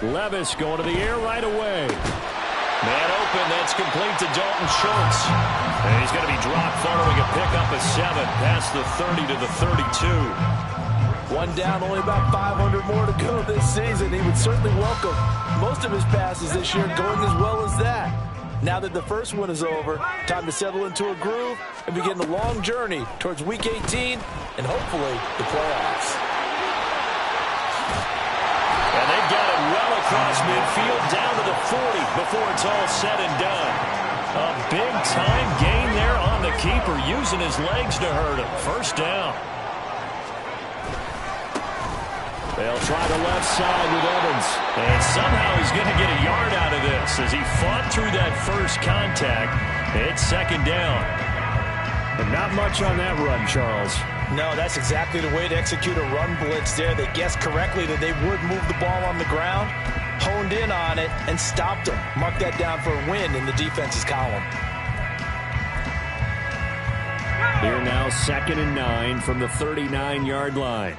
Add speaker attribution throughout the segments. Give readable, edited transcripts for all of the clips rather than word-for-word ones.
Speaker 1: Levis going to the air right away. Man open, that's complete to Dalton Schultz. And he's going to be dropped following a pickup of 7 past the 30 to the 32.
Speaker 2: One down, only about 500 more to go this season. He would certainly welcome most of his passes this year going as well as that. Now that the first one is over, time to settle into a groove and begin the long journey towards Week 18 and hopefully the playoffs.
Speaker 1: And they've got it well across midfield down to the 40 before it's all said and done. A big-time gain there on the keeper, using his legs to hurt him. First down. They'll try the left side with Evans. And somehow he's going to get a yard out of this as he fought through that first contact. It's second down. But not much on that run, Charles.
Speaker 2: No, that's exactly the way to execute a run blitz there. They guessed correctly that they would move the ball on the ground, honed in on it, and stopped them. Mark that down for a win in the defense's column.
Speaker 1: Here now, 2nd and 9 from the 39-yard line.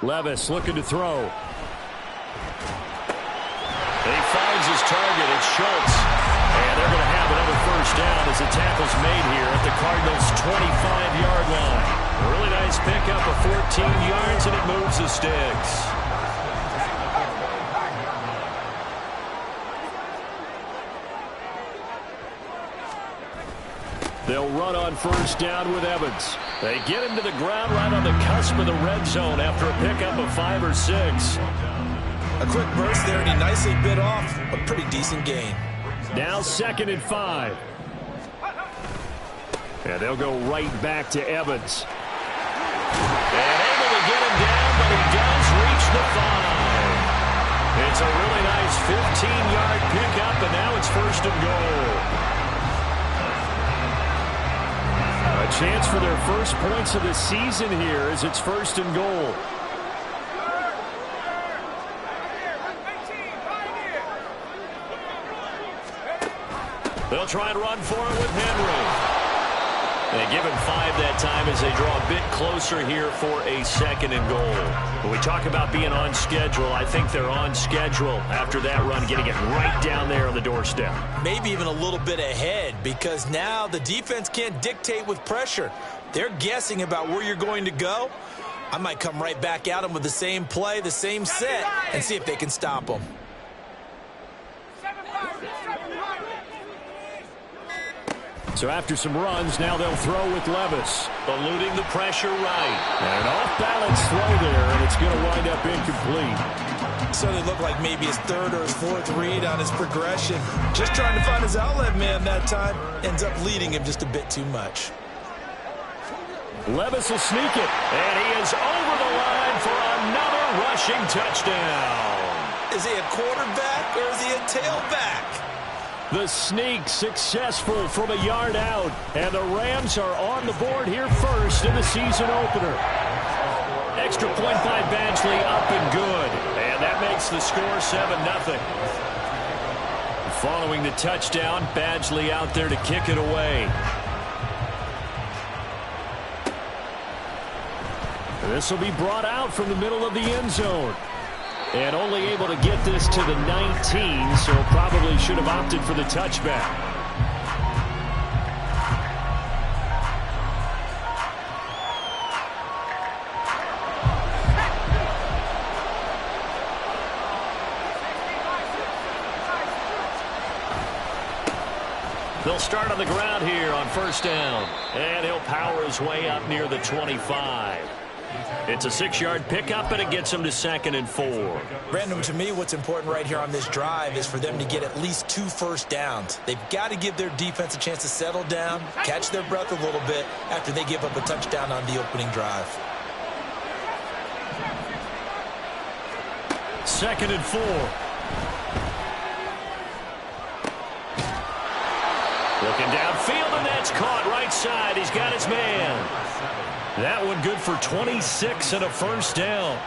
Speaker 1: Levis looking to throw. And he finds his target. It's Schultz. And they're going to have another first down as the tackle's made here at the Cardinals' 25-yard line. A really nice pickup of 14 yards, and it moves the sticks. They'll run on first down with Evans. They get him to the ground right on the cusp of the red zone after a pickup of 5 or 6.
Speaker 2: A quick burst there, and he nicely bit off a pretty decent gain.
Speaker 1: Now 2nd and 5. And they'll go right back to Evans. And able to get him down, but he does reach the 5. It's a really nice 15-yard pickup, and now it's first and goal. A chance for their first points of the season here as it's first and goal. They'll try and run for it with Henry. They give him 5 that time as they draw a bit closer here for a 2nd and goal. When we talk about being on schedule, I think they're on schedule after that run, getting it right down there on the doorstep.
Speaker 2: Maybe even a little bit ahead, because now the defense can't dictate with pressure. They're guessing about where you're going to go. I might come right back at them with the same play, the same set, and see if they can stop them.
Speaker 1: So after some runs, now they'll throw with Levis. Eluding the pressure right. And an off-balance throw there, and it's going to wind up incomplete.
Speaker 2: So it looked like maybe his 3rd or his 4th read on his progression. Just trying to find his outlet man that time. Ends up leading him just a bit too much.
Speaker 1: Levis will sneak it. And he is over the line for another rushing touchdown.
Speaker 2: Is he a quarterback or is he a tailback?
Speaker 1: The sneak successful from a yard out. And the Rams are on the board here first in the season opener. Extra point by Badgley up and good. And that makes the score 7-0. Following the touchdown, Badgley out there to kick it away. This will be brought out from the middle of the end zone. And only able to get this to the 19, so probably should have opted for the touchback. They'll start on the ground here on first down. And he'll power his way up near the 25. It's a 6-yard pickup, and it gets him to 2nd and 4.
Speaker 2: Brandon, to me, what's important right here on this drive is for them to get at least 2 first downs. They've got to give their defense a chance to settle down, catch their breath a little bit after they give up a touchdown on the opening drive.
Speaker 1: 2nd and 4. Looking downfield, and that's caught right side. He's got his man. That one good for 26 and a first down.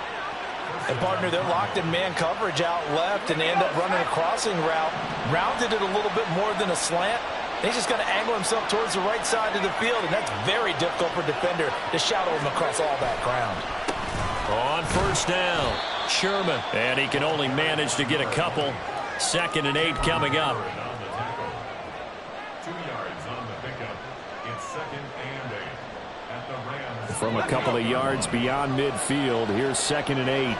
Speaker 2: And, partner, they're locked in man coverage out left, and they end up running a crossing route. Rounded it a little bit more than a slant. He's just going to angle himself towards the right side of the field, and that's very difficult for a defender to shadow him across all that ground.
Speaker 1: On first down, Sherman. And he can only manage to get a couple. 2nd and 8 coming up.
Speaker 3: 2 yards on the pickup. It's 2nd and 8 at the Rams.
Speaker 1: From a couple of yards beyond midfield, here's 2nd and 8.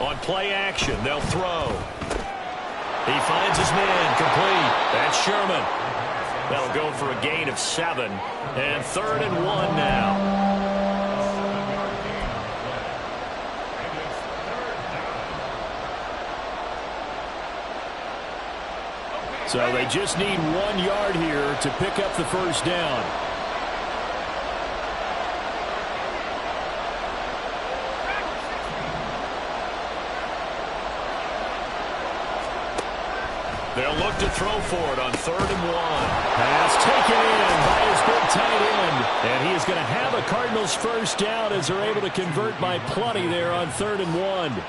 Speaker 1: On play action, they'll throw. He finds his man, complete. That's Sherman. That'll go for a gain of 7. And 3rd and 1 now. So they just need 1 yard here to pick up the first down. They'll look to throw for it on 3rd and 1. Pass taken in by his big tight end. And he is going to have a Cardinals first down as they're able to convert by plenty there on 3rd and 1.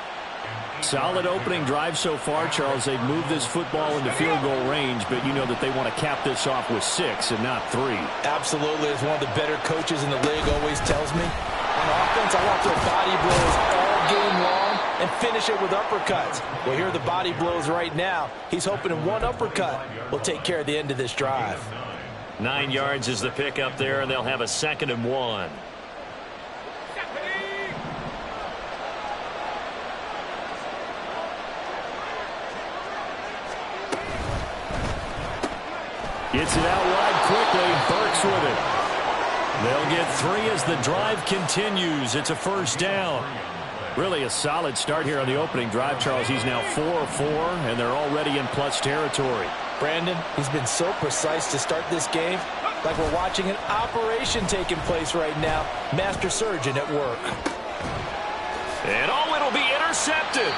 Speaker 1: Solid opening drive so far, Charles. They've moved this football into field goal range, but you know that they want to cap this off with 6 and not 3.
Speaker 2: Absolutely. As one of the better coaches in the league always tells me, on offense, I want to throw body blows all game long and finish it with uppercuts. Well, here are the body blows right now. He's hoping in one uppercut will take care of the end of this drive.
Speaker 1: 9 yards is the pickup there, and they'll have a 2nd and 1. Gets it out wide quickly. Burks with it. They'll get 3 as the drive continues. It's a first down. Really a solid start here on the opening drive, Charles. He's now 4 of 4, and they're already in plus territory.
Speaker 2: Brandon, he's been so precise to start this game, like we're watching an operation taking place right now. Master surgeon at work.
Speaker 1: And it'll be intercepted.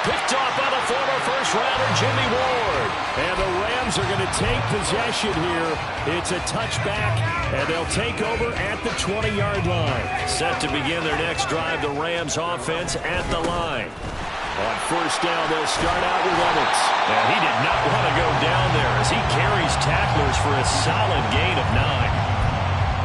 Speaker 1: Picked off by the former first-rounder Jimmy Ward. And the Rams are going to take possession here. It's a touchback, and they'll take over at the 20-yard line. Set to begin their next drive, the Rams offense at the line. On first down, they'll start out with Evans. And he did not want to go down there as he carries tacklers for a solid gain of 9.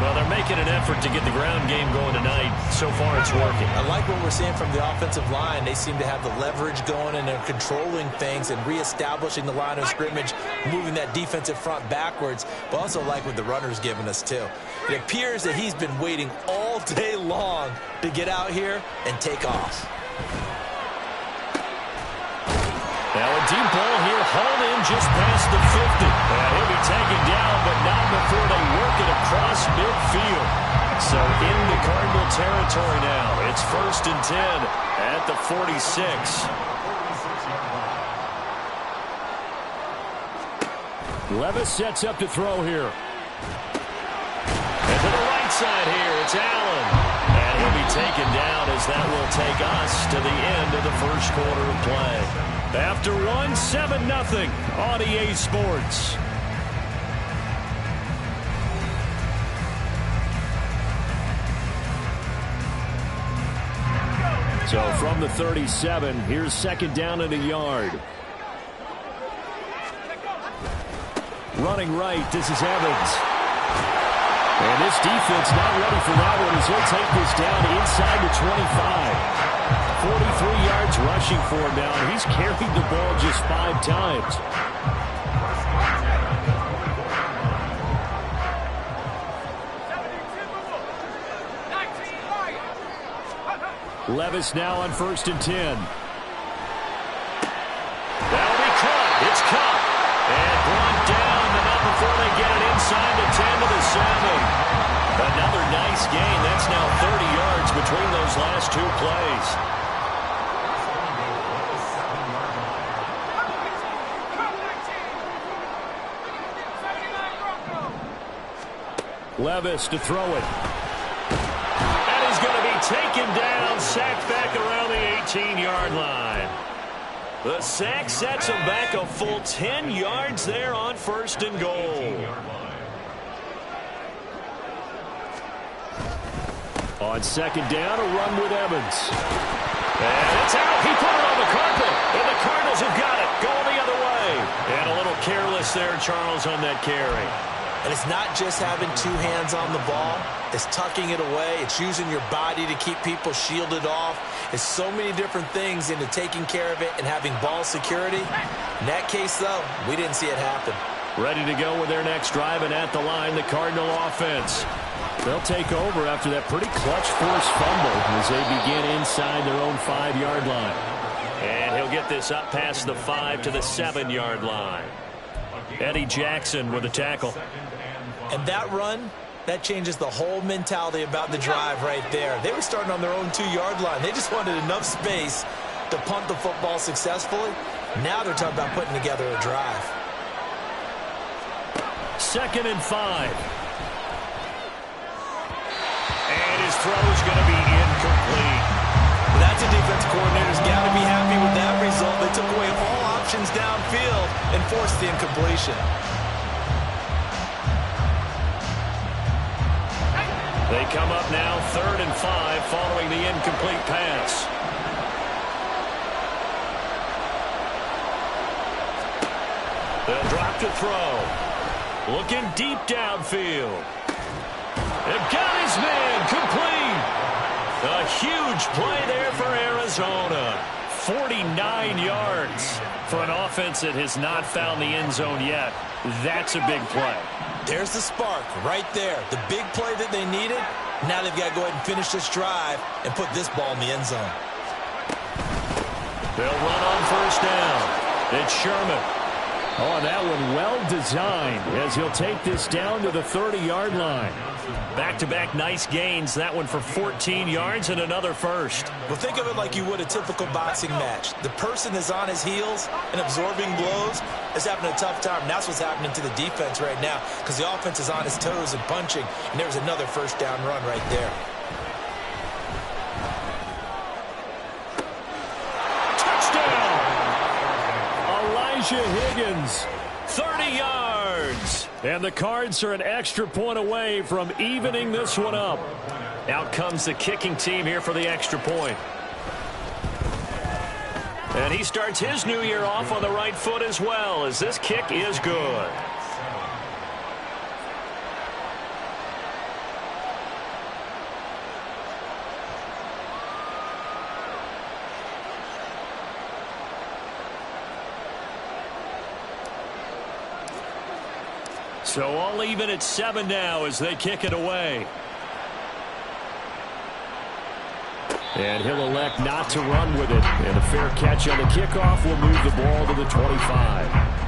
Speaker 1: Well, they're making an effort to get the ground game going tonight. So far, it's working.
Speaker 2: I like what we're seeing from the offensive line. They seem to have the leverage going, and they're controlling things and reestablishing the line of scrimmage, moving that defensive front backwards. But also like what the runner's giving us, too. It appears that he's been waiting all day long to get out here and take off.
Speaker 1: Now a deep ball here, hauled in just past the 50. And he'll be taken down, but not before they work it across midfield. So into Cardinal territory now. It's 1st and 10 at the 46. Levis sets up to throw here. And to the right side here, it's Allen. And he'll be taken down as that will take us to the end of the first quarter of play. After 7-0 on EA Sports. So from the 37, here's 2nd down and a yard. Running right, this is Evans. And this defense not ready for that one as he'll take this down inside the 25. 43 yards rushing for him now, and he's carried the ball just 5 times. Levis now on 1st and 10. That'll be caught. It's caught. And brought down, but not before they get it inside the 10 to the 7. Another nice gain. That's now 30 yards between those last 2 plays. Levis to throw it. And he's going to be taken down, sacked back around the 18-yard line. The sack sets him back a full 10 yards there on 1st and goal. On 2nd down, a run with Evans. And it's out. He put it on the carpet. And the Cardinals have got it. Going the other way. close there, Charles, on that carry.
Speaker 2: And it's not just having two hands on the ball. It's tucking it away. It's using your body to keep people shielded off. It's so many different things into taking care of it and having ball security. In that case, though, we didn't see it happen.
Speaker 1: Ready to go with their next drive, and at the line, the Cardinal offense. They'll take over after that pretty clutch forced fumble as they begin inside their own 5-yard line. And he'll get this up past the 5 to the 7-yard line. Eddie Jackson with a tackle.
Speaker 2: And that run, that changes the whole mentality about the drive right there. They were starting on their own 2-yard line. They just wanted enough space to punt the football successfully. Now they're talking about putting together a drive.
Speaker 1: 2nd and 5. And his throw is going to be incomplete.
Speaker 2: Well, that's a defense coordinator's got to be happy with that result. They took away all options downfield and forced the incompletion.
Speaker 1: They come up now 3rd and 5 following the incomplete pass. They'll drop to throw. Looking deep downfield. They've got his man complete. A huge play there for Arizona. 49 yards for an offense that has not found the end zone yet. That's a big play.
Speaker 2: There's the spark right there. The big play that they needed. Now they've got to go ahead and finish this drive and put this ball in the end zone.
Speaker 1: They'll run on 1st down. It's Sherman.
Speaker 4: Oh, that one well designed as he'll take this down to the 30-yard line.
Speaker 1: Back-to-back nice gains. That one for 14 yards and another first.
Speaker 2: Well, think of it like you would a typical boxing match. The person is on his heels and absorbing blows is having a tough time. That's what's happening to the defense right now because the offense is on his toes and punching, and there's another 1st down run right there.
Speaker 4: Higgins,
Speaker 1: 30 yards.
Speaker 4: And the Cards are an extra point away from evening this one up.
Speaker 1: Out comes the kicking team here for the extra point. And he starts his new year off on the right foot as well, as this kick is good. So all even at 7 now as they kick it away.
Speaker 4: And he'll elect not to run with it. And a fair catch on the kickoff will move the ball to the 25.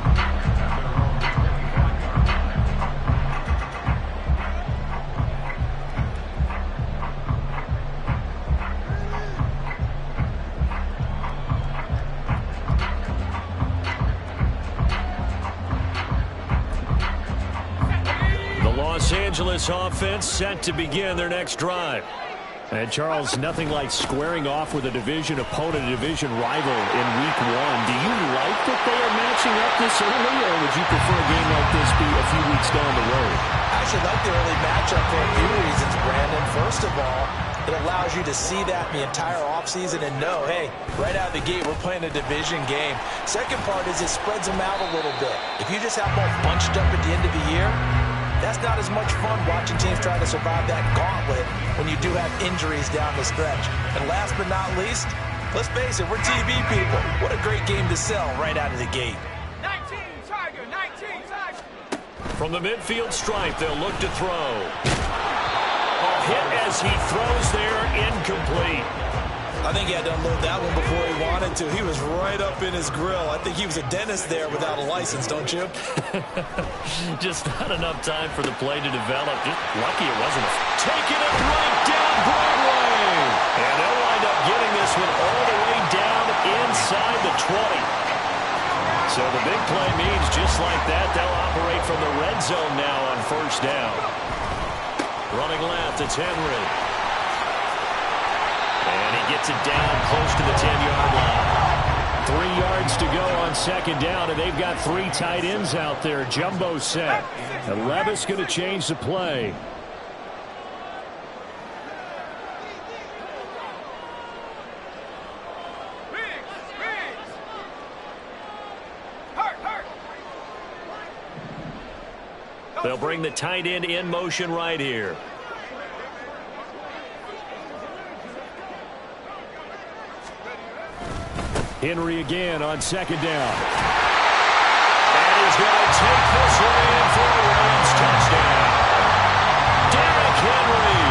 Speaker 1: Los Angeles offense set to begin their next drive.
Speaker 4: And Charles, nothing like squaring off with a division opponent, a division rival in week 1. Do you like that they are matching up this early, or would you prefer a game like this be a few weeks down the road?
Speaker 2: I actually like the early matchup for a few reasons, Brandon. First of all, it allows you to see that the entire offseason and know, hey, right out of the gate, we're playing a division game. Second part is it spreads them out a little bit. If you just have them all bunched up at the end of the year, that's not as much fun watching teams try to survive that gauntlet when you do have injuries down the stretch. And last but not least, let's face it, we're TV people. What a great game to sell right out of the gate.
Speaker 5: 19 Tiger, 19 Tiger.
Speaker 1: From the midfield stripe, they'll look to throw. A hit as he throws there, incomplete.
Speaker 2: I think he had to unload that one before he wanted to. He was right up in his grill. I think he was a dentist there without a license, don't you?
Speaker 1: Just not enough time for the play to develop. Just lucky it wasn't. Taking it right down Broadway. And they'll wind up getting this one all the way down inside the 20. So the big play means just like that, they'll operate from the red zone now on 1st down. Running left, it's Henry. And he gets it down close to the 10-yard line.
Speaker 4: 3 yards to go on 2nd down, and they've got 3 tight ends out there. Jumbo set. And Levis going to change the play.
Speaker 1: They'll bring the tight end in motion right here.
Speaker 4: Henry again on second down.
Speaker 1: And he's going to take this one in for a Rams touchdown. Derrick Henry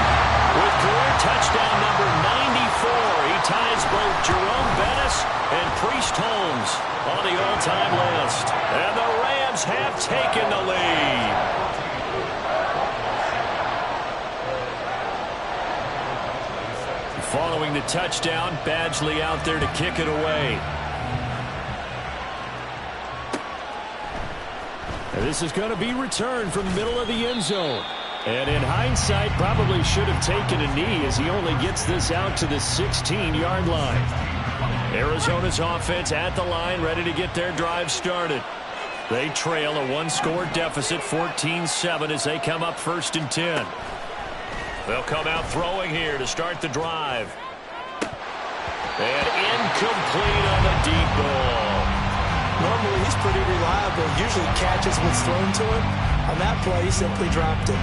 Speaker 1: with career touchdown number 94. He ties both Jerome Bettis and Priest Holmes on the all-time list. And the Rams have taken the lead. Following the touchdown, Badgley out there to kick it away.
Speaker 4: And this is going to be returned from the middle of the end zone. And in hindsight, probably should have taken a knee as he only gets this out to the 16-yard line.
Speaker 1: Arizona's offense at the line, ready to get their drive started. They trail a one-score deficit, 14-7, as they come up 1st and 10. They'll come out throwing here to start the drive. And incomplete on the deep ball.
Speaker 2: Normally, he's pretty reliable. Usually catches what's thrown to him. On that play, he simply dropped it.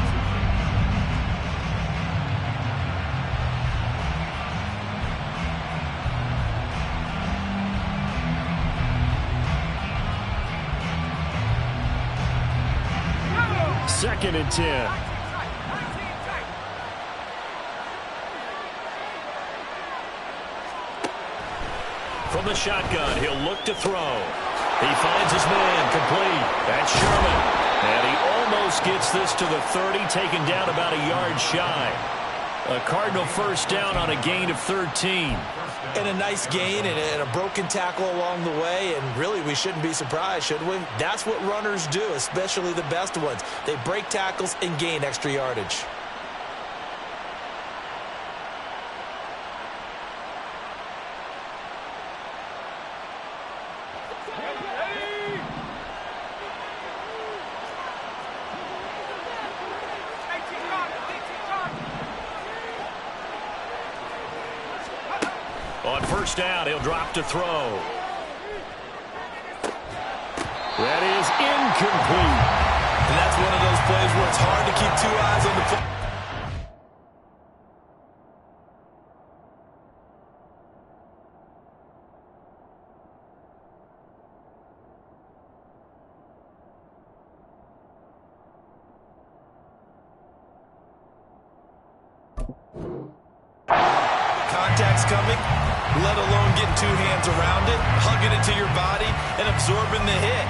Speaker 4: Second and 10.
Speaker 1: From the shotgun, he'll look to throw. He finds his man complete. That's Sherman. And he almost gets this to the 30, taken down about a yard shy. A Cardinal first down on a gain of 13.
Speaker 2: And a nice gain and a broken tackle along the way. And really, we shouldn't be surprised, should we? That's what runners do, especially the best ones. They break tackles and gain extra yardage.
Speaker 1: On first down, he'll drop to throw.
Speaker 4: That is incomplete.
Speaker 2: And that's one of those plays where it's hard to keep two eyes on the ball. Contact's coming, let alone getting two hands around it, hugging it to your body, and absorbing the hit.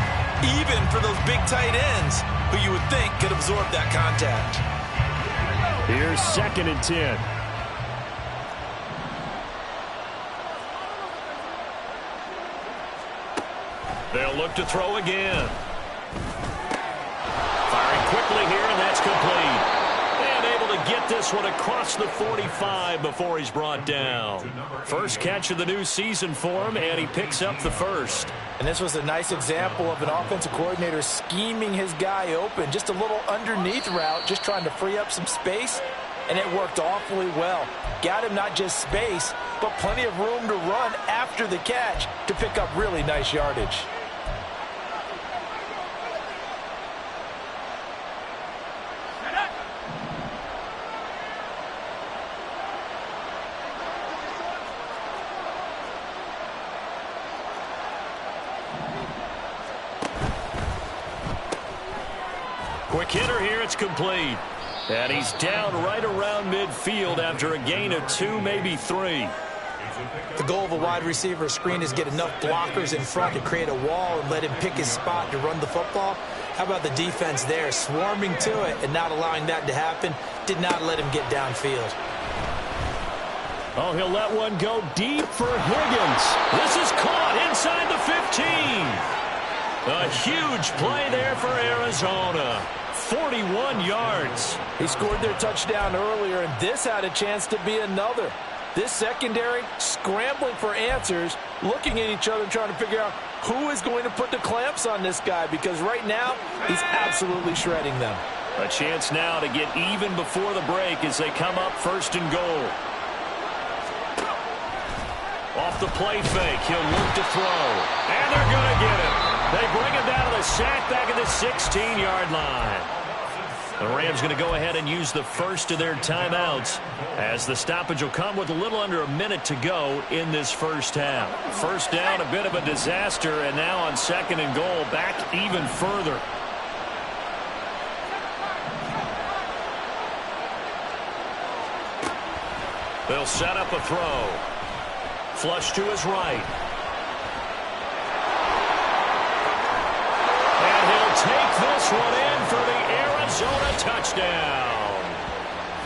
Speaker 2: Even for those big tight ends, who you would think could absorb that contact.
Speaker 4: Here's 2nd and 10.
Speaker 1: They'll look to throw again. Firing quickly here, and that's complete. And able to get this one across the 45 before he's brought down. First catch of the new season for him, and he picks up the first.
Speaker 2: And this was a nice example of an offensive coordinator scheming his guy open. Just a little underneath route, just trying to free up some space, and it worked awfully well. Got him not just space, but plenty of room to run after the catch to pick up really nice yardage.
Speaker 1: Quick hitter here, it's complete. And he's down right around midfield after a gain of 2, maybe 3.
Speaker 2: The goal of a wide receiver screen is get enough blockers in front to create a wall and let him pick his spot to run the football. How about the defense there, swarming to it and not allowing that to happen? Did not let him get downfield.
Speaker 4: Oh, he'll let one go deep for Higgins.
Speaker 1: This is caught inside the 15. A huge play there for Arizona. 41 yards.
Speaker 2: He scored their touchdown earlier, and this had a chance to be another. This secondary scrambling for answers, looking at each other, trying to figure out who is going to put the clamps on this guy, because right now he's absolutely shredding them.
Speaker 1: A chance now to get even before the break as they come up 1st and goal. Off the play fake, he'll look to throw. And they're going to get it. They bring him down to the sack back at the 16-yard line. The Rams going to go ahead and use the first of their timeouts, as the stoppage will come with a little under a minute to go in this first half. First down, a bit of a disaster, and now on 2nd and goal, back even further. They'll set up a throw. Flush to his right. And he'll take this one in for the Arizona touchdown.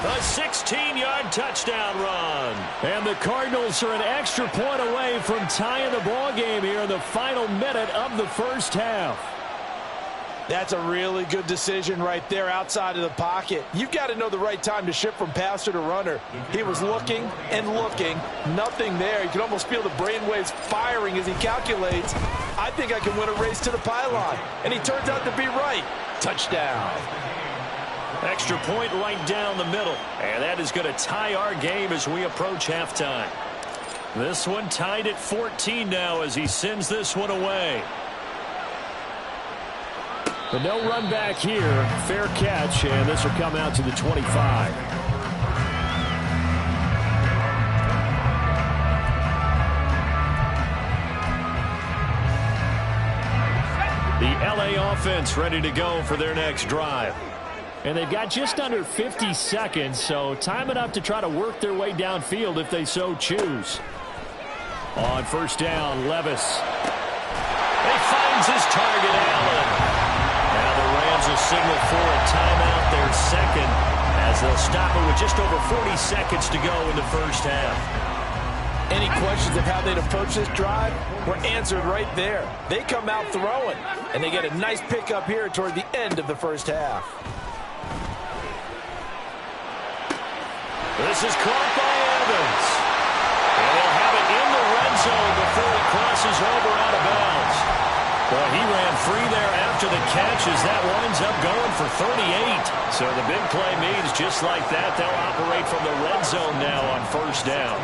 Speaker 1: A 16-yard touchdown run.
Speaker 4: And the Cardinals are an extra point away from tying the ball game here in the final minute of the first half.
Speaker 2: That's a really good decision right there outside of the pocket. You've got to know the right time to shift from passer to runner. He was looking and looking. Nothing there. You can almost feel the brainwaves firing as he calculates, I think I can win a race to the pylon. And he turns out to be right. Touchdown.
Speaker 1: Extra point right down the middle. And that is going to tie our game as we approach halftime. This one tied at 14 now as he sends this one away.
Speaker 4: But no run back here. Fair catch, and this will come out to the 25. The LA offense ready to go for their next drive. And they've got just under 50 seconds, so time enough to try to work their way downfield if they so choose. On first down, Levis.
Speaker 1: He finds his target, Allen. Now the Rams will signal for a timeout, their second, as they'll stop it with just over 40 seconds to go in the first half.
Speaker 2: Any questions of how they'd approach this drive were answered right there. They come out throwing, and they get a nice pickup here toward the end of the first half.
Speaker 1: This is caught by Evans. And they'll have it in the red zone before he crosses over out of bounds. Well, he ran free there after the catch as that winds up going for 38. So the big play means just like that, they'll operate from the red zone now on first down.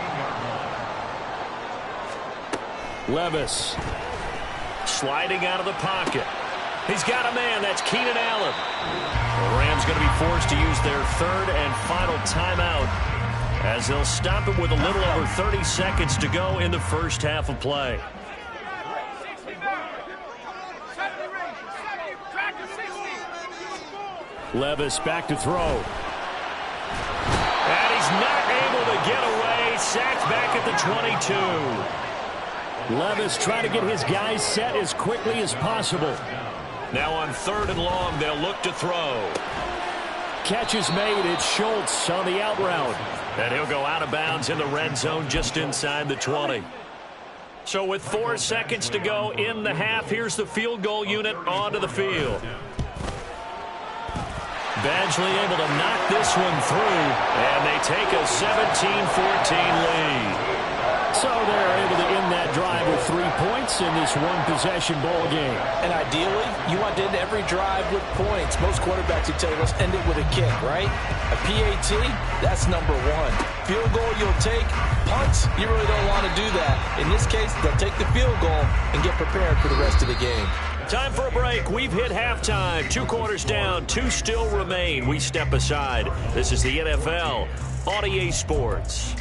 Speaker 4: Levis.
Speaker 1: Sliding out of the pocket. He's got a man. That's Keenan Allen. The Rams going to be forced to use their third and final timeout as they'll stop it with a little over 30 seconds to go in the first half of play.
Speaker 4: Levis back to throw.
Speaker 1: And he's not able to get away. Sacked back at the 22.
Speaker 4: Levis trying to get his guys set as quickly as possible.
Speaker 1: Now on 3rd and long, they'll look to throw.
Speaker 4: Catch is made. It's Schultz on the out route.
Speaker 1: And he'll go out of bounds in the red zone just inside the 20. So with 4 seconds to go in the half, here's the field goal unit onto the field. Badgley able to knock this one through, and they take a 17-14 lead.
Speaker 4: So they're able to end that drive with 3 points in this one-possession ball game.
Speaker 2: And ideally, you want to end every drive with points. Most quarterbacks would tell you, let's end it with a kick, right? A PAT, that's number 1. Field goal you'll take. Punts, you really don't want to do that. In this case, they'll take the field goal and get prepared for the rest of the game.
Speaker 1: Time for a break. We've hit halftime. 2 quarters down, 2 still remain. We step aside. This is the NFL on EA Sports.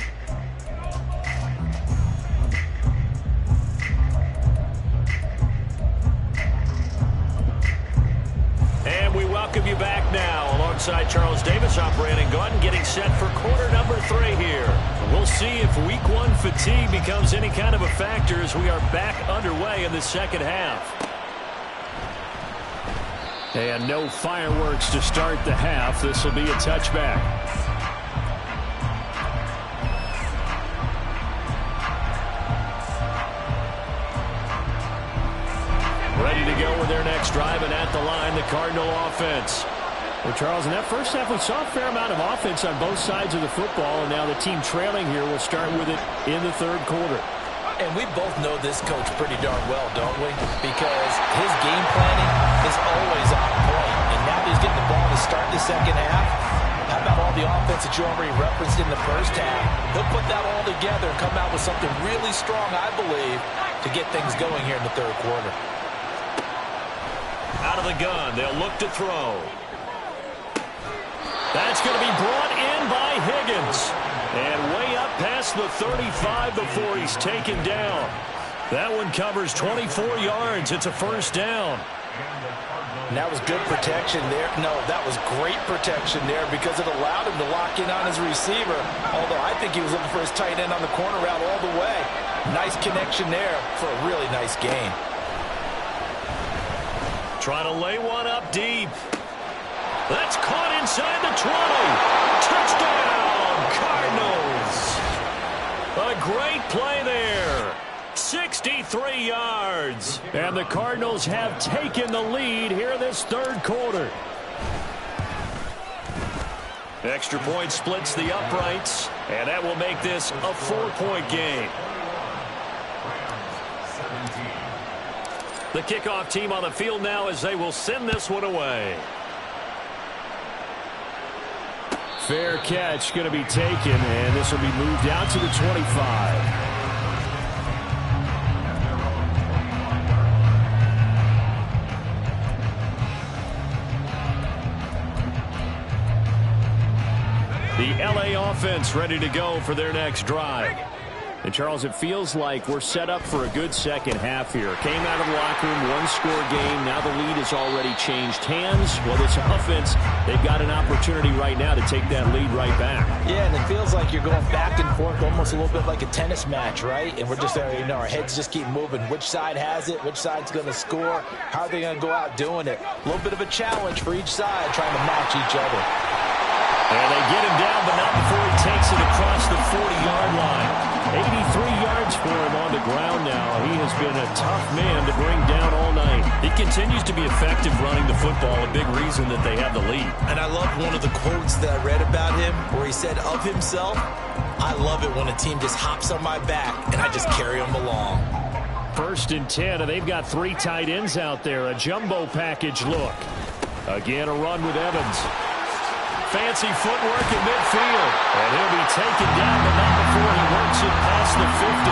Speaker 1: And we welcome you back now alongside Charles Davis, I'm Brandon Gaudin, getting set for quarter number 3 here. We'll see if week 1 fatigue becomes any kind of a factor as we are back underway in the second half.
Speaker 4: And no fireworks to start the half. This will be a touchback.
Speaker 1: Ready to go with their next drive, and at the line, the Cardinal offense.
Speaker 4: Well, Charles, in that first half, we saw a fair amount of offense on both sides of the football, and now the team trailing here will start with it in the third quarter.
Speaker 2: And we both know this coach pretty darn well, don't we? Because his game planning is always on point. And now that he's getting the ball to start the second half, how about all the offense that you already referenced in the first half? He'll put that all together and come out with something really strong, I believe, to get things going here in the third quarter.
Speaker 1: Out of the gun, they'll look to throw. That's going to be brought in by Higgins. And way up past the 35 before he's taken down. That one covers 24 yards. It's a first down.
Speaker 2: And that was good protection there. No, that was great protection there because it allowed him to lock in on his receiver. Although I think he was looking for his tight end on the corner route all the way. Nice connection there for a really nice gain.
Speaker 1: Trying to lay one up deep. That's caught inside the 20. Touchdown, Cardinals. A great play there. 63 yards. And the Cardinals have taken the lead here in this third quarter. Extra point splits the uprights, and that will make this a 4-point game. The kickoff team on the field now as they will send this one away.
Speaker 4: Fair catch going to be taken, and this will be moved out to the 25. The LA offense ready to go for their next drive. And, Charles, it feels like we're set up for a good second half here. Came out of the locker room, one-score game. Now the lead has already changed hands. Well, this offense, they've got an opportunity right now to take that lead right back.
Speaker 2: Yeah, and it feels like you're going back and forth almost a little bit like a tennis match, right? And we're just, our heads just keep moving. Which side has it? Which side's going to score? How are they going to go out doing it? A little bit of a challenge for each side trying to match each other.
Speaker 1: And they get him down, but not before he takes it across the 40-yard line. 83 yards for him on the ground now. He has been a tough man to bring down all night. He continues to be effective running the football, a big reason that they have the lead.
Speaker 2: And I love one of the quotes that I read about him where he said of himself, I love it when a team just hops on my back and I just carry them along.
Speaker 4: 1st and 10, and they've got 3 tight ends out there. A jumbo package look. Again, a run with Evans.
Speaker 1: Fancy footwork in midfield. And he'll be taken down, but not before he works it past the 50.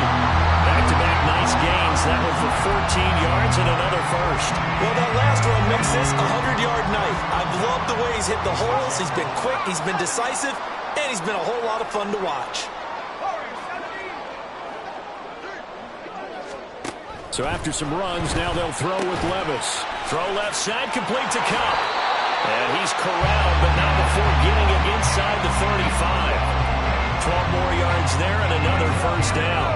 Speaker 1: Back-to-back nice gains. That one for 14 yards and another first.
Speaker 2: Well, that last run makes this a 100-yard night. I've loved the way he's hit the holes. He's been quick, he's been decisive, and he's been a whole lot of fun to watch.
Speaker 4: So after some runs, now they'll throw with Levis.
Speaker 1: Throw left side, complete to Cup. And he's corralled, but not before getting it inside the 35. 12 more yards there and another first down.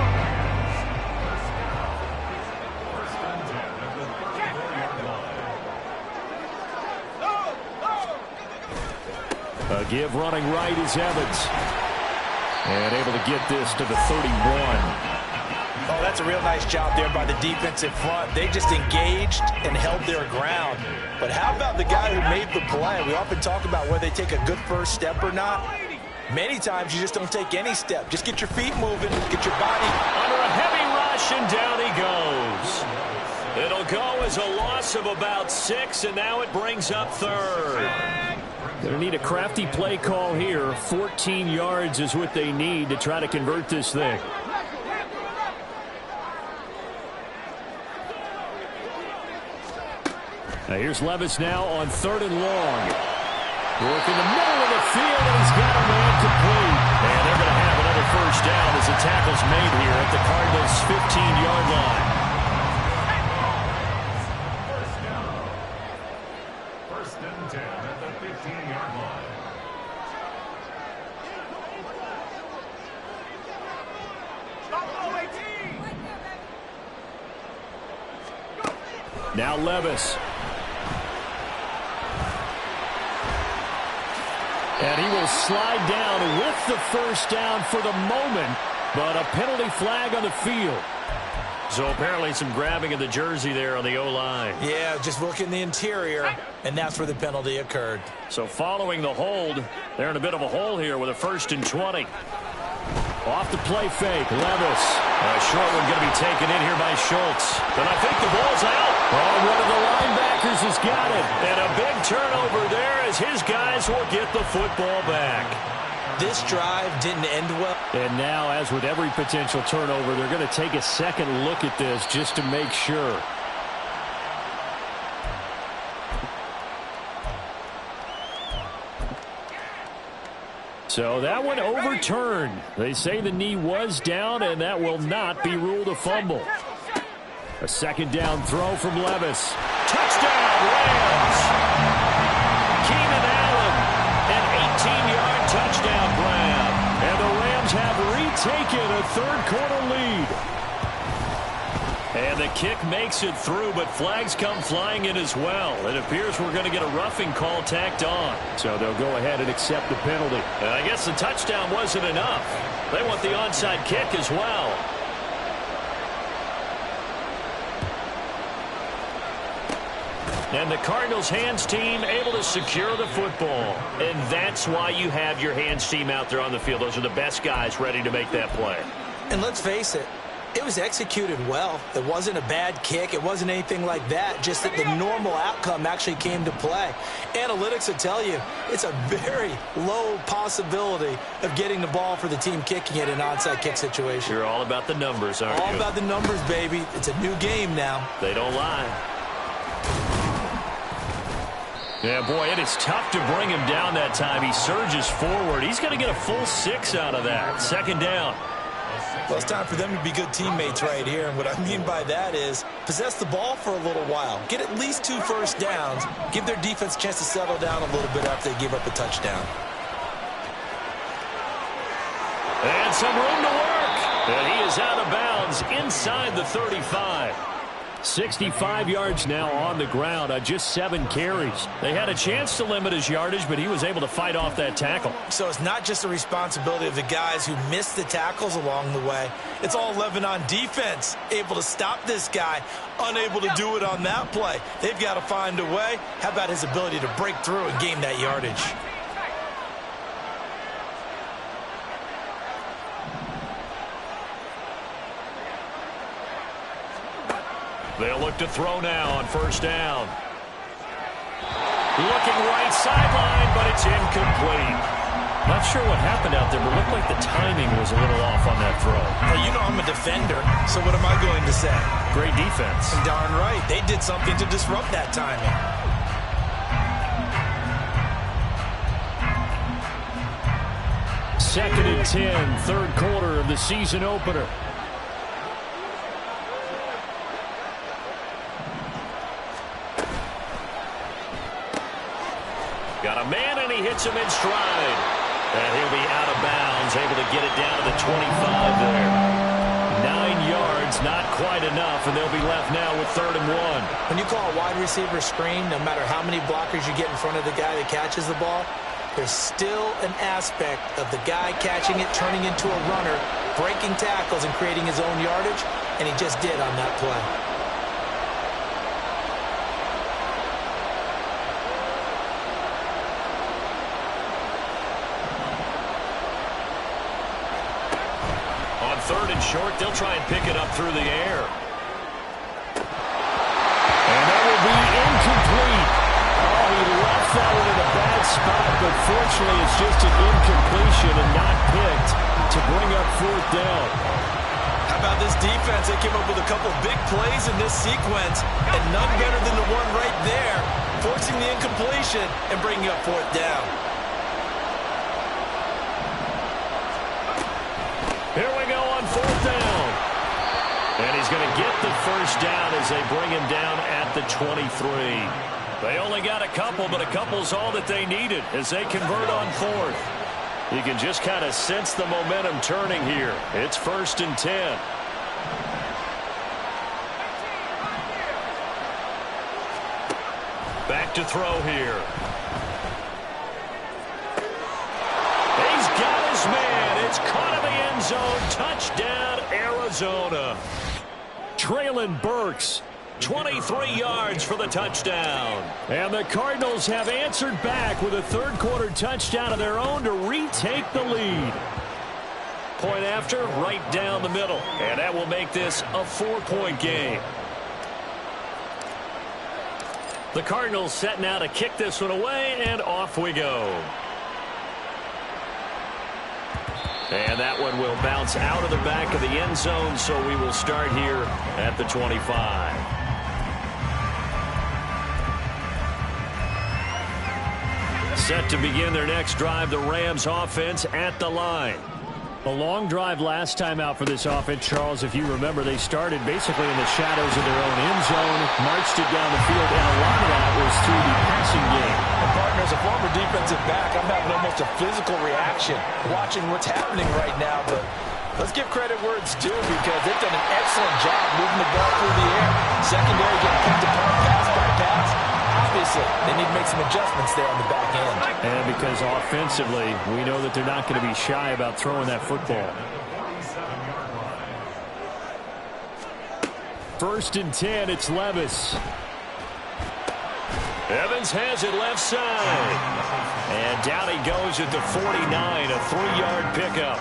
Speaker 4: A give running right is Evans. And able to get this to the 31.
Speaker 2: Oh, that's a real nice job there by the defensive front. They just engaged and held their ground. But how about the guy who made the play? We often talk about whether they take a good first step or not. Many times you just don't take any step. Just get your feet moving, get your body.
Speaker 1: Under a heavy rush, and down he goes. It'll go as a loss of about 6, and now it brings up 3rd.
Speaker 4: Going to need a crafty play call here. 14 yards is what they need to try to convert this thing. Now here's Levis now on 3rd and long. Work in the middle of the field, and he's got a man complete.
Speaker 1: And they're going to have another first down as the tackle's made here at the Cardinals' 15-yard line.
Speaker 3: First and 10 at the 15-yard line.
Speaker 4: Now Levis. And he will slide down with the first down for the moment, but a penalty flag on the field.
Speaker 1: So apparently some grabbing of the jersey there on the O-line.
Speaker 2: Yeah, just working the interior, and that's where the penalty occurred.
Speaker 1: So following the hold, they're in a bit of a hole here with a 1st and 20.
Speaker 4: Off the play fake, Levis.
Speaker 1: A short one going to be taken in here by Schultz. And I think the ball's out.
Speaker 4: Oh, one of the linebackers has got it.
Speaker 1: And a big turnover there as his guys will get the football back.
Speaker 2: This drive didn't end well.
Speaker 4: And now, as with every potential turnover, they're going to take a second look at this just to make sure. So that one overturned. They say the knee was down, and that will not be ruled a fumble. A second down throw from Levis. Touchdown, Rams! Keenan Allen, an 18-yard touchdown grab. And the Rams have retaken a third-quarter lead. And the kick makes it through, but flags come flying in as well. It appears we're going to get a roughing call tacked on. So they'll go ahead and accept the penalty.
Speaker 1: And I guess the touchdown wasn't enough. They want the onside kick as well. And the Cardinals' hands team able to secure the football. And that's why you have your hands team out there on the field. Those are the best guys ready to make that play.
Speaker 2: And let's face it, it was executed well. It wasn't a bad kick. It wasn't anything like that. Just that the normal outcome actually came to play. Analytics will tell you it's a very low possibility of getting the ball for the team kicking it in an onside kick situation.
Speaker 1: You're all about the numbers, aren't you?
Speaker 2: All about the numbers, baby. It's a new game now.
Speaker 1: They don't lie. Yeah, boy, it is tough to bring him down that time. He surges forward. He's going to get a full 6 out of that. Second down.
Speaker 2: Well, it's time for them to be good teammates right here. And what I mean by that is possess the ball for a little while. Get at least 2 first downs. Give their defense a chance to settle down a little bit after they give up a touchdown.
Speaker 1: And some room to work. And he is out of bounds inside the 35.
Speaker 4: 65 yards now on the ground on just 7 carries. They had a chance to limit his yardage, but he was able to fight off that tackle.
Speaker 2: So it's not just the responsibility of the guys who missed the tackles along the way. It's all 11 on defense, able to stop this guy, unable to do it on that play. They've got to find a way. How about his ability to break through and gain that yardage?
Speaker 1: They'll look to throw now on first down. Looking right sideline, but it's incomplete.
Speaker 4: Not sure what happened out there, but looked like the timing was a little off on that throw.
Speaker 2: Well, you know I'm a defender, so what am I going to say?
Speaker 4: Great defense.
Speaker 2: Darn right. They did something to disrupt that timing.
Speaker 4: Second and 10, third quarter of the season opener.
Speaker 1: Got a man, and he hits him in stride. And he'll be out of bounds, able to get it down to the 25 there. 9 yards, not quite enough, and they'll be left now with 3rd and 1.
Speaker 2: When you call a wide receiver screen, no matter how many blockers you get in front of the guy that catches the ball, there's still an aspect of the guy catching it, turning into a runner, breaking tackles and creating his own yardage, and he just did on that play.
Speaker 1: On 3rd and short, they'll try and pick it up through the air.
Speaker 4: And that will be incomplete. Oh, he left that one in a bad spot, but fortunately it's just an incompletion and not picked to bring up 4th down.
Speaker 2: How about this defense? They came up with a couple big plays in this sequence, and none better than the one right there, forcing the incompletion and bringing up 4th down.
Speaker 1: Here we go on 4th down. And he's going to get the first down as they bring him down at the 23. They only got a couple, but a couple's all that they needed as they convert on 4th. You can just kind of sense the momentum turning here. It's 1st and 10. Back to throw here. He's got his man. It's caught in the end zone. Touchdown, Arizona.
Speaker 4: Traylon Burks,
Speaker 1: 23 yards for the touchdown.
Speaker 4: and the Cardinals have answered back with a third quarter touchdown of their own to retake the lead.
Speaker 1: Point after, right down the middle. And that will make this a 4-point game. The Cardinals set now to kick this one away, and off we go. And that one will bounce out of the back of the end zone, so we will start here at the 25. Set to begin their next drive, the Rams offense at the line.
Speaker 4: A long drive last time out for this offense, Charles. If you remember, they started basically in the shadows of their own end zone, marched it down the field, and a lot of that was through the passing game.
Speaker 2: And partner, as a former defensive back, I'm having almost a physical reaction watching what's happening right now. But let's give credit where it's due because they've done an excellent job moving the ball through the air. Secondary getting picked apart pass by pass. Obviously, they need to make some adjustments there on the back end.
Speaker 4: And because offensively, we know that they're not going to be shy about throwing that football. 1st and 10, it's Levis.
Speaker 1: Evans has it left side. And down he goes at the 49, a 3-yard pickup.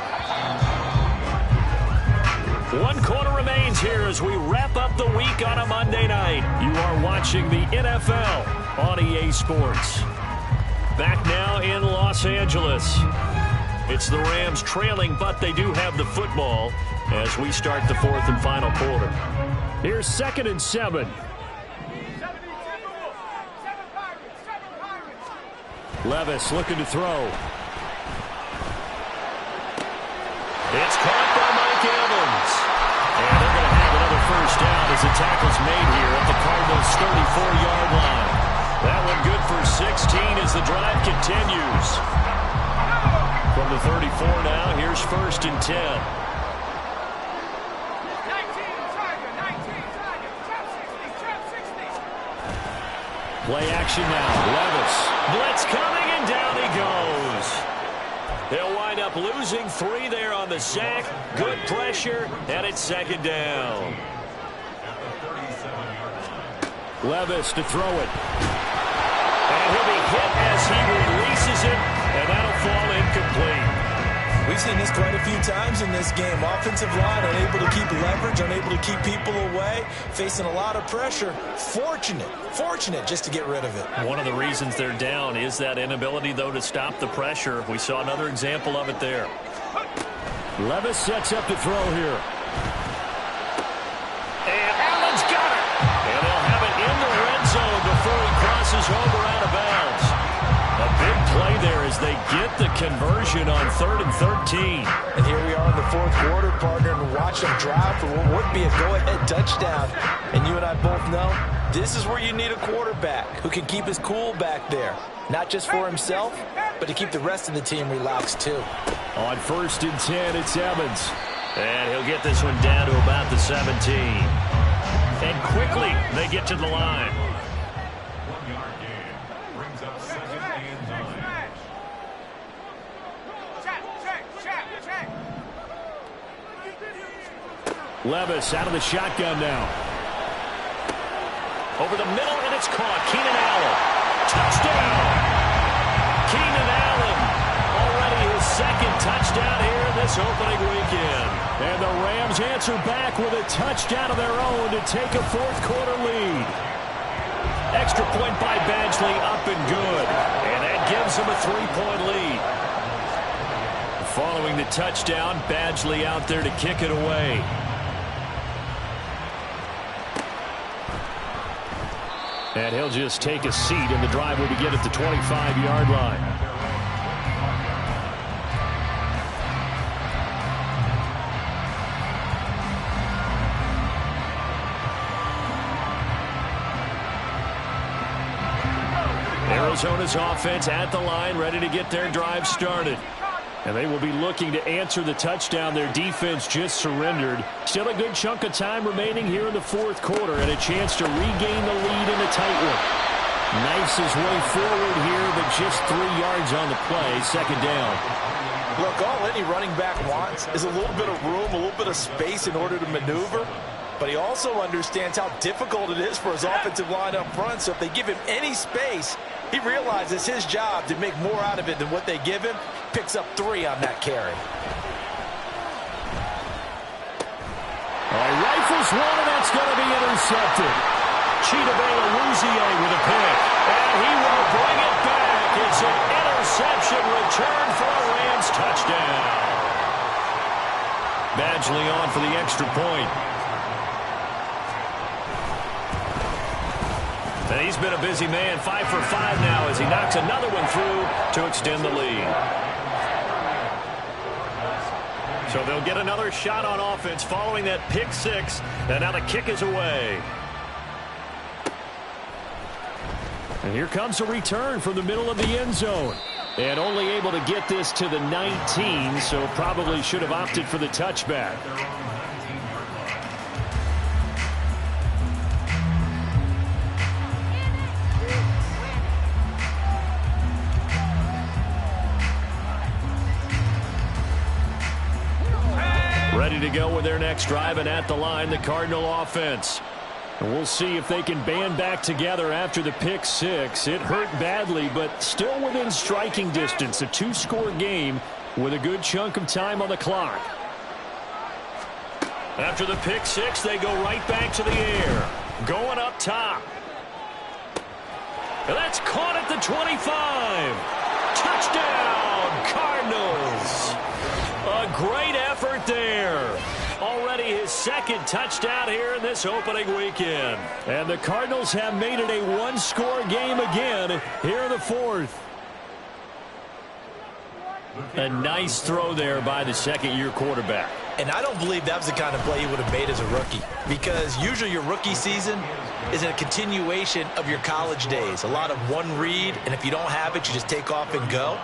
Speaker 1: 1 quarter remains here as we wrap up the week on a Monday night. You are watching the NFL on EA Sports. Back now in Los Angeles. It's the Rams trailing, but they do have the football as we start the 4th and final quarter.
Speaker 4: Here's 2nd and 7. Levis looking to throw.
Speaker 1: It's caught by Mike Evans. And they're going to have another 1st down as the tackle's made here at the Cardinals' 34-yard line. That one good for 16 as the drive continues. From the 34 now, here's 1st and 10.
Speaker 5: 19 Tiger, 19 Tiger, trap 60, trap 60.
Speaker 4: Play action now. Levis.
Speaker 1: Blitz coming, and down he goes. They'll wind up losing 3 there on the sack. Good pressure, and it's 2nd down.
Speaker 4: Levis to throw it.
Speaker 1: And he'll be hit as he releases it, and that'll fall incomplete.
Speaker 2: We've seen this quite a few times in this game. Offensive line unable to keep leverage, unable to keep people away, facing a lot of pressure. Fortunate just to get rid of it.
Speaker 1: One of the reasons they're down is that inability, though, to stop the pressure. We saw another example of it there.
Speaker 4: Levis sets up to throw here.
Speaker 1: And Allen's got it. And they'll have it in the red zone before he crosses over out of bounds. A big play there as they get the conversion on 3rd and 13.
Speaker 2: And here we are in the 4th quarter, partner, and watch them drive for what would be a go-ahead touchdown. And you and I both know this is where you need a quarterback who can keep his cool back there. Not just for himself, but to keep the rest of the team relaxed too.
Speaker 4: On 1st and 10, it's Evans.
Speaker 1: And he'll get this one down to about the 17. And quickly, they get to the line.
Speaker 3: 1-yard gain brings up 2nd and 9.
Speaker 5: Check.
Speaker 4: Levis out of the shotgun now.
Speaker 1: Over the middle, and it's caught. Keenan Allen. Touchdown! Keenan Allen. Already his 2nd touchdown here this opening weekend.
Speaker 4: And the Rams answer back with a touchdown of their own to take a 4th quarter lead.
Speaker 1: Extra point by Badgley, up and good. And that gives them a 3-point lead. Following the touchdown, Badgley out there to kick it away.
Speaker 4: And he'll just take a seat, and the drive will begin at the 25-yard line.
Speaker 1: Arizona's offense at the line, ready to get their drive started.
Speaker 4: And they will be looking to answer the touchdown their defense just surrendered. Still a good chunk of time remaining here in the 4th quarter and a chance to regain the lead in a tight one. Knifes his way forward here, but just 3 yards on the play, 2nd down.
Speaker 2: Look, all any running back wants is a little bit of room, a little bit of space in order to maneuver. But he also understands how difficult it is for his offensive line up front. So if they give him any space, he realizes his job to make more out of it than what they give him. Picks up 3 on that carry.
Speaker 4: Rifles one, and that's going to be intercepted.
Speaker 1: Chidobe-Awuzie with a pick. And he will bring it back. It's an interception return for a Rams touchdown. Badgley on for the extra point. And he's been a busy man, 5 for 5 now as he knocks another one through to extend the lead. So they'll get another shot on offense following that pick six, and now the kick is away.
Speaker 4: And here comes a return from the middle of the end zone. And only able to get this to the 19, so probably should have opted for the touchback. Ready to go with their next drive, and at the line, the Cardinal offense. And we'll see if they can band back together after the pick six. It hurt badly, but still within striking distance. A two-score game with a good chunk of time on the clock.
Speaker 1: After the pick six, they go right back to the air. Going up top. And that's caught at the 25. Touchdown, Cardinals. A great effort there. Already his second touchdown here in this opening weekend.
Speaker 4: And the Cardinals have made it a one-score game again here in the fourth.
Speaker 1: A nice throw there by the second-year quarterback.
Speaker 2: And I don't believe that was the kind of play he would have made as a rookie, because usually your rookie season is a continuation of your college days. A lot of one read, and if you don't have it, you just take off and go.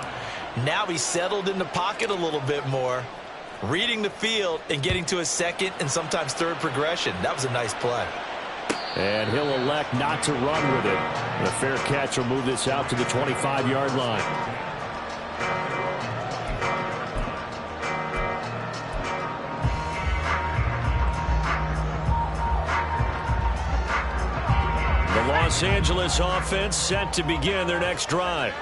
Speaker 2: Now he's settled in the pocket a little bit more, reading the field and getting to his second and sometimes third progression. That was a nice play.
Speaker 4: And he'll elect not to run with it. And a fair catch will move this out to the 25-yard line.
Speaker 1: The Los Angeles offense set to begin their next drive.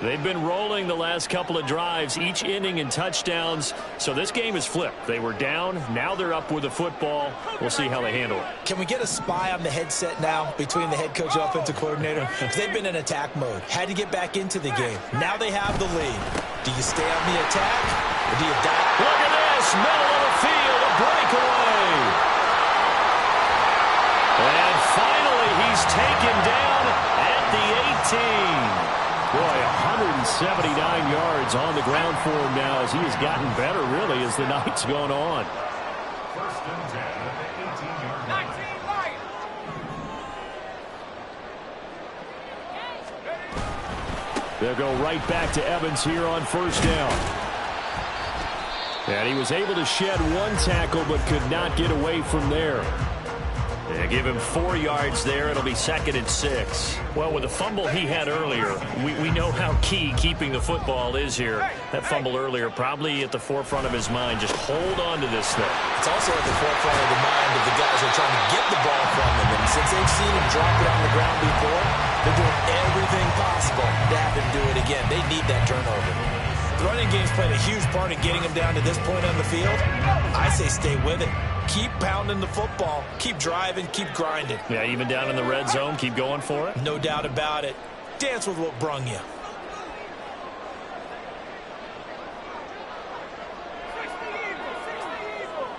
Speaker 1: They've been rolling the last couple of drives, each inning in touchdowns, so this game is flipped. They were down, now they're up with the football. We'll see how they handle it.
Speaker 2: Can we get a spy on the headset now between the head coach and offensive coordinator? Because they've been in attack mode, had to get back into the game. Now they have the lead. Do you stay on the attack, or do you die?
Speaker 1: Look at this, middle of the field, a breakaway. And finally, he's taken down at the 18.
Speaker 4: Boy, 179 yards on the ground for him now as he has gotten better, really, as the night's gone on.
Speaker 3: First and 10 at the 18-yard line.
Speaker 5: 19 Lions.
Speaker 4: They'll go right back to Evans here on first down. And he was able to shed one tackle but could not get away from there.
Speaker 1: They give him 4 yards there. It'll be 2nd and 6. Well, with the fumble he had earlier, we know how key keeping the football is here. That fumble earlier probably at the forefront of his mind. Just hold on to this thing.
Speaker 2: It's also at the forefront of the mind of the guys who are trying to get the ball from him. And since they've seen him drop it on the ground before, they're doing everything possible to have him do it again. They need that turnover. The running game's played a huge part in getting him down to this point on the field. I say stay with it. Keep pounding the football. Keep driving. Keep grinding.
Speaker 1: Yeah, even down in the red zone, keep going for it.
Speaker 2: No doubt about it. Dance with what brung you.
Speaker 5: 60 Eagles.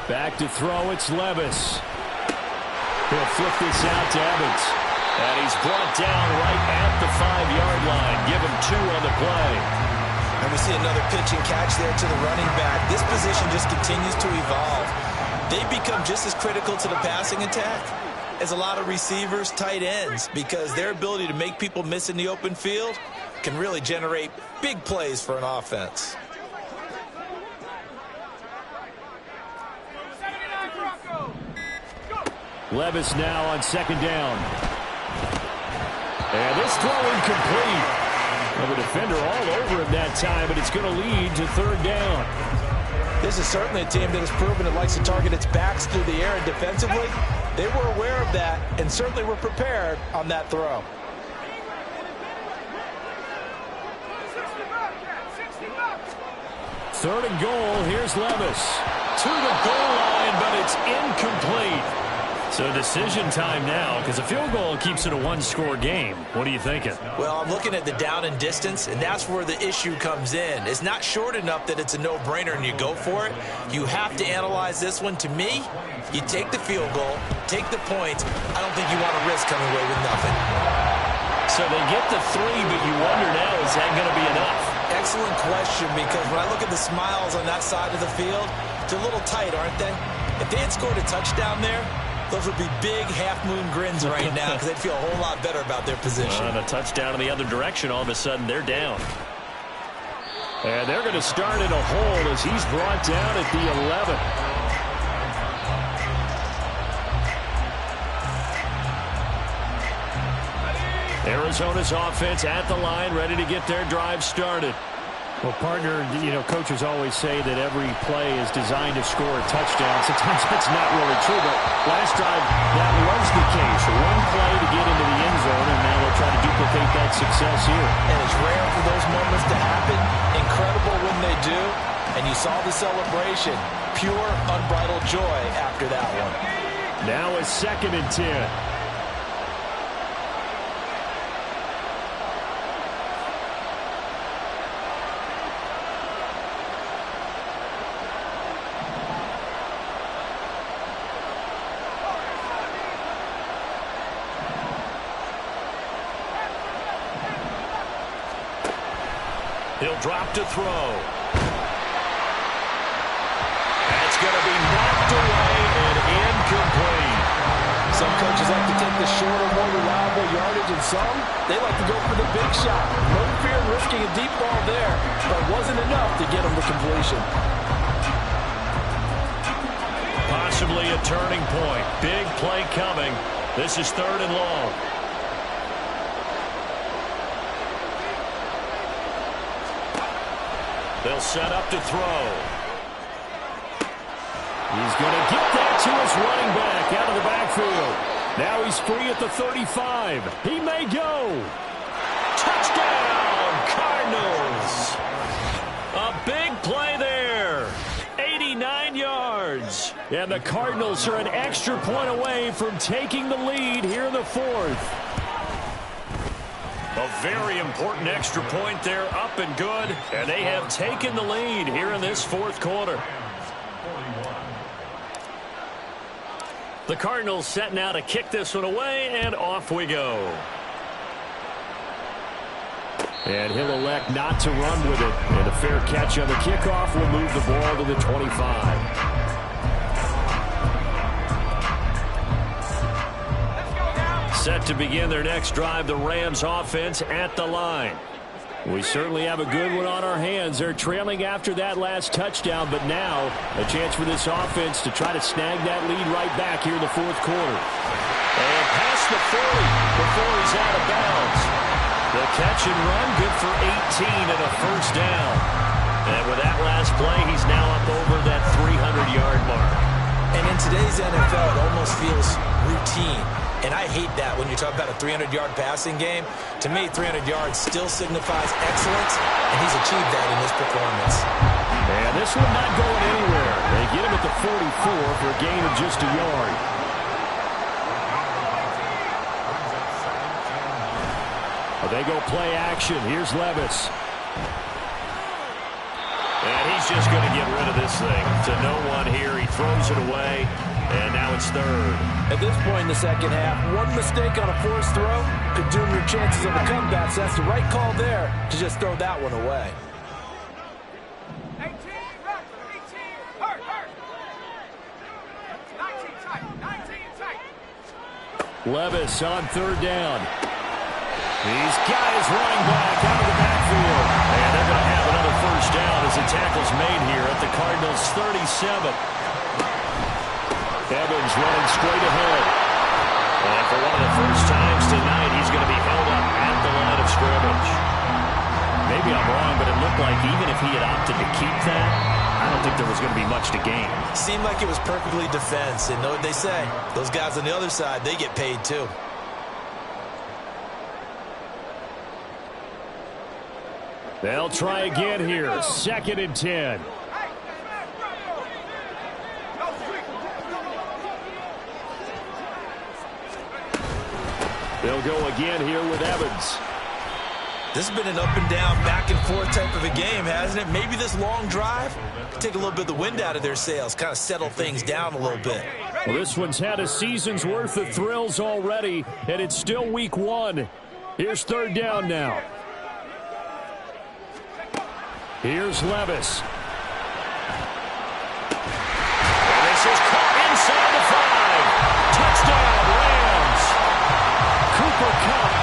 Speaker 4: Back to throw, it's Levis. He'll flip this out to Evans.
Speaker 1: And he's brought down right at the 5-yard line. Give him 2 on the play.
Speaker 2: And we see another pitch and catch there to the running back. This position just continues to evolve. They become just as critical to the passing attack as a lot of receivers, tight ends, because their ability to make people miss in the open field can really generate big plays for an offense.
Speaker 5: 79 Broncos. Go.
Speaker 4: Levis now on second down. And this throw incomplete. Well, the defender all over him that time, but it's going to lead to third down.
Speaker 2: This is certainly a team that has proven it likes to target its backs through the air, and defensively, they were aware of that and certainly were prepared on that throw.
Speaker 5: 60
Speaker 4: Third and goal, here's Levis. To the goal line, but it's incomplete.
Speaker 1: So decision time now, because a field goal keeps it a one-score game. What are you thinking?
Speaker 2: Well, I'm looking at the down and distance, and that's where the issue comes in. It's not short enough that it's a no-brainer and you go for it. You have to analyze this one. To me, you take the field goal, take the points. I don't think you want to risk coming away with nothing.
Speaker 1: So they get the 3, but you wonder now, is that going to be enough?
Speaker 2: Excellent question, because when I look at the smiles on that side of the field, they're a little tight, aren't they? If they had scored a touchdown there, those would be big half-moon grins right now because they'd feel a whole lot better about their position.
Speaker 1: And a touchdown in the other direction, all of a sudden they're down. And they're going to start in a hole as he's brought down at the 11. Arizona's offense at the line, ready to get their drive started.
Speaker 4: Well, partner, coaches always say that every play is designed to score a touchdown. Sometimes that's not really true, but last drive, that was the case. One play to get into the end zone, and now they'll try to duplicate that success here.
Speaker 2: And it's rare for those moments to happen. Incredible when they do. And you saw the celebration. Pure, unbridled joy after that one.
Speaker 4: Now a 2nd and 10.
Speaker 1: He'll drop to throw. That's going to be knocked away and incomplete.
Speaker 2: Some coaches like to take the shorter, more reliable yardage, and some, they like to go for the big shot. No fear in risking a deep ball there, but it wasn't enough to get them to completion.
Speaker 1: Possibly a turning point. Big play coming. This is 3rd and long. They'll set up to throw.
Speaker 4: He's going to get that to his running back out of the backfield. Now he's free at the 35. He may go.
Speaker 1: Touchdown, Cardinals. A big play there. 89 yards.
Speaker 4: And the Cardinals are an extra point away from taking the lead here in the 4th.
Speaker 1: A very important extra point there, up and good. And they have taken the lead here in this 4th quarter. The Cardinals set now to kick this one away, and off we go.
Speaker 4: And he'll elect not to run with it. And a fair catch on the kickoff will move the ball to the 25.
Speaker 1: Set to begin their next drive, the Rams offense at the line.
Speaker 4: We certainly have a good one on our hands. They're trailing after that last touchdown, but now a chance for this offense to try to snag that lead right back here in the 4th quarter.
Speaker 1: And past the 40 before he's out of bounds. The catch and run, good for 18 and a 1st down. And with that last play, he's now up over that 300-yard mark.
Speaker 2: And in today's NFL, it almost feels routine. And I hate that when you talk about a 300-yard passing game. To me, 300 yards still signifies excellence, and he's achieved that in this performance.
Speaker 4: And this one not going anywhere. They get him at the 44 for a gain of just a yard. They go play action. Here's Levis.
Speaker 1: And he's just going to get rid of this thing to no one here. He throws it away, and now it's 3rd.
Speaker 2: At this point in the 2nd half, one mistake on a forced throw could doom your chances of a comeback. So that's the right call there to just throw that one away.
Speaker 5: 18, hurt. 19 tight.
Speaker 4: Levis on 3rd down. He's got his running back out of the backfield.
Speaker 1: And they're going to have another 1st down as the tackle's made here at the Cardinals' 37.
Speaker 4: Evans running straight ahead.
Speaker 1: And for one of the first times tonight, he's going to be held up at the line of scrimmage. Maybe I'm wrong, but it looked like even if he had opted to keep that, I don't think there was going to be much to gain.
Speaker 2: Seemed like it was perfectly defense. And know what they say? Those guys on the other side, they get paid too.
Speaker 4: They'll try again here. 2nd and 10. They'll go again here with Evans.
Speaker 2: This has been an up and down, back and forth type of a game, hasn't it? Maybe this long drive could take a little bit of the wind out of their sails, kind of settle things down a little bit.
Speaker 4: Well, this one's had a season's worth of thrills already, and it's still week 1. Here's third down now. Here's Levis.
Speaker 1: This is caught inside the 5. Touchdown, Rams.
Speaker 4: Cooper Kupp.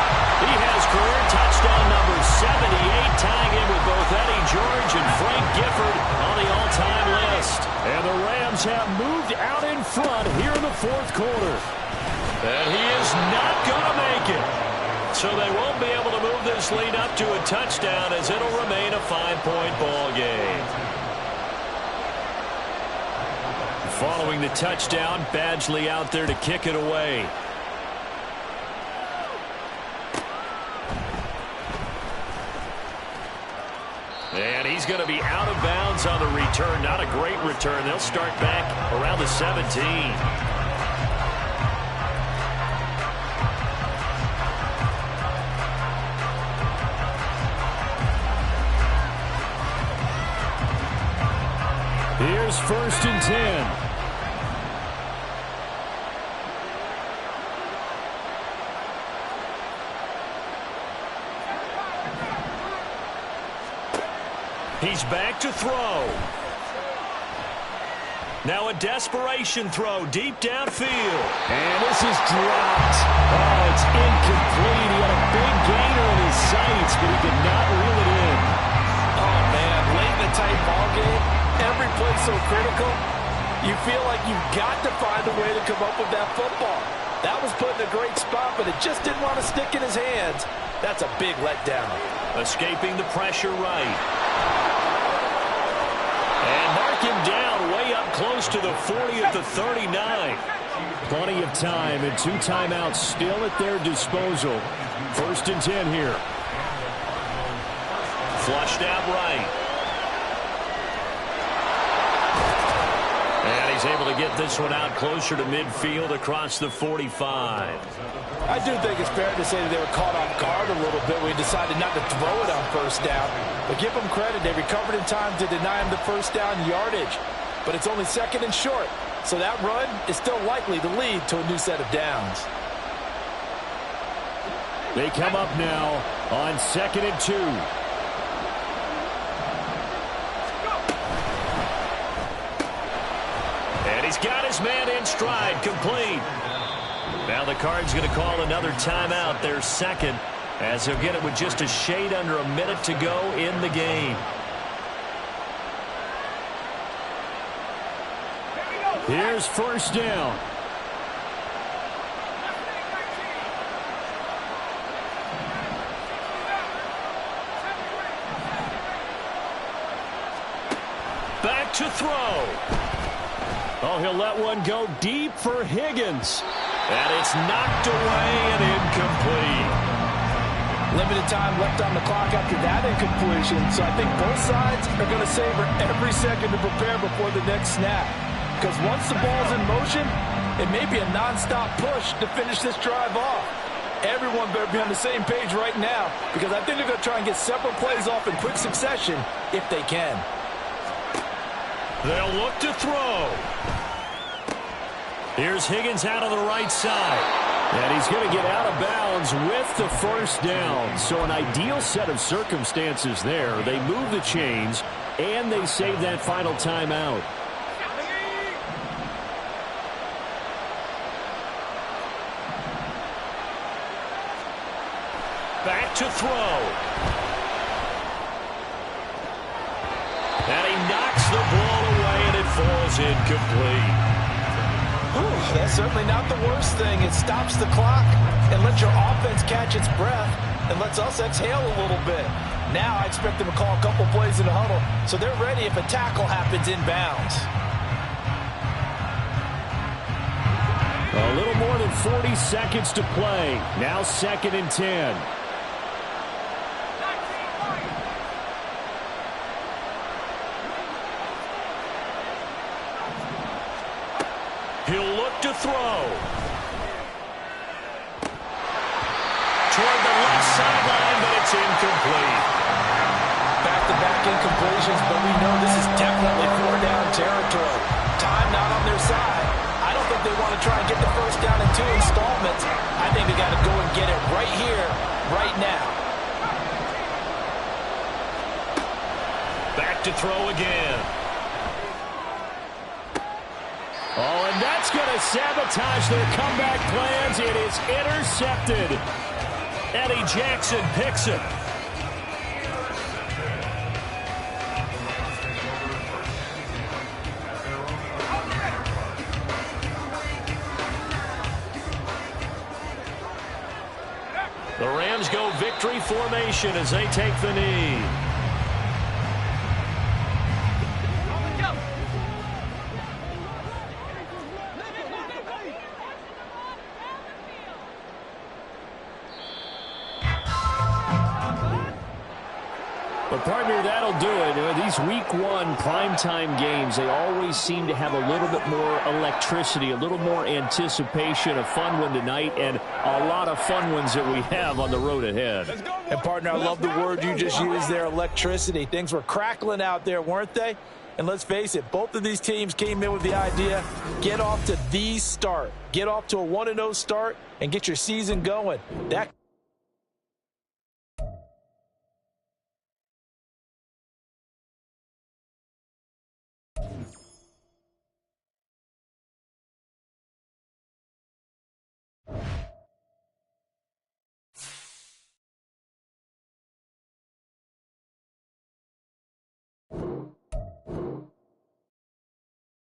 Speaker 1: He has career touchdown number 78, tying in with both Eddie George and Frank Gifford on the all-time list.
Speaker 4: And the Rams have moved out in front here in the fourth quarter.
Speaker 1: And he is not going to make it. So they won't be able to move this lead up to a touchdown as it'll remain a 5-point ball game. Following the touchdown, Badgley out there to kick it away. And he's going to be out of bounds on the return. Not a great return. They'll start back around the 17.
Speaker 4: Here's first and 10.
Speaker 1: He's back to throw. Now a desperation throw deep downfield.
Speaker 4: And this is dropped. Oh, it's incomplete. He had a big gainer in his sights, but he could not reel it in.
Speaker 2: Oh, man, late in the tight ball game, every play so critical, you feel like you've got to find a way to come up with that football. That was put in a great spot, but it just didn't want to stick in his hands. That's a big letdown.
Speaker 1: Escaping the pressure right. And mark him down way up close to the 40 at the 39.
Speaker 4: Plenty of time and 2 timeouts still at their disposal. First and 10 here.
Speaker 1: Flushed out right. And he's able to get this one out closer to midfield across the 45.
Speaker 2: I do think it's fair to say that they were caught off guard a little bit when we decided not to throw it on first down. But give them credit. They recovered in time to deny him the first down yardage. But it's only second and short. So that run is still likely to lead to a new set of downs.
Speaker 4: They come up now on second and 2.
Speaker 1: And he's got his man in stride, complete. Now the Cards going to call another timeout, their second, as he'll get it with just a shade under a minute to go in the game.
Speaker 4: Here's first down.
Speaker 1: Back to throw.
Speaker 4: Oh, he'll let one go deep for Higgins.
Speaker 1: And it's knocked away and incomplete.
Speaker 2: Limited time left on the clock after that incompletion, so I think both sides are going to savor every second to prepare before the next snap. Because once the ball's in motion, it may be a nonstop push to finish this drive off. Everyone better be on the same page right now, because I think they're going to try and get several plays off in quick succession if they can.
Speaker 1: They'll look to throw. Here's Higgins out on the right side.
Speaker 4: And he's going to get out of bounds with the first down. So an ideal set of circumstances there. They move the chains, and they save that final timeout.
Speaker 1: Back to throw. And he knocks the ball away, and it falls incomplete.
Speaker 2: That's certainly not the worst thing. It stops the clock and lets your offense catch its breath and lets us exhale a little bit. Now I expect them to call a couple plays in the huddle so they're ready if a tackle happens inbounds.
Speaker 4: A little more than 40 seconds to play. Now second and 10.
Speaker 1: He'll look to throw. sideline, but it's incomplete.
Speaker 2: Back-to-back incompletions, but we know this is definitely four-down territory. Time not on their side. I don't think they want to try and get the first down in 2 installments. I think they got to go and get it right here, right now.
Speaker 1: Back to throw again.
Speaker 4: Oh, and that's going to sabotage their comeback plans. It is intercepted.
Speaker 1: Eddie Jackson picks it. The Rams go victory formation as they take the knee.
Speaker 4: But, partner, that'll do it. These Week 1 primetime games, they always seem to have a little bit more electricity, a little more anticipation. A fun one tonight, and a lot of fun ones that we have on the road ahead.
Speaker 2: And, partner, I love the word you just used there, electricity. Things were crackling out there, weren't they? And let's face it, both of these teams came in with the idea, get off to the start. Get off to a 1-0 start and get your season going. That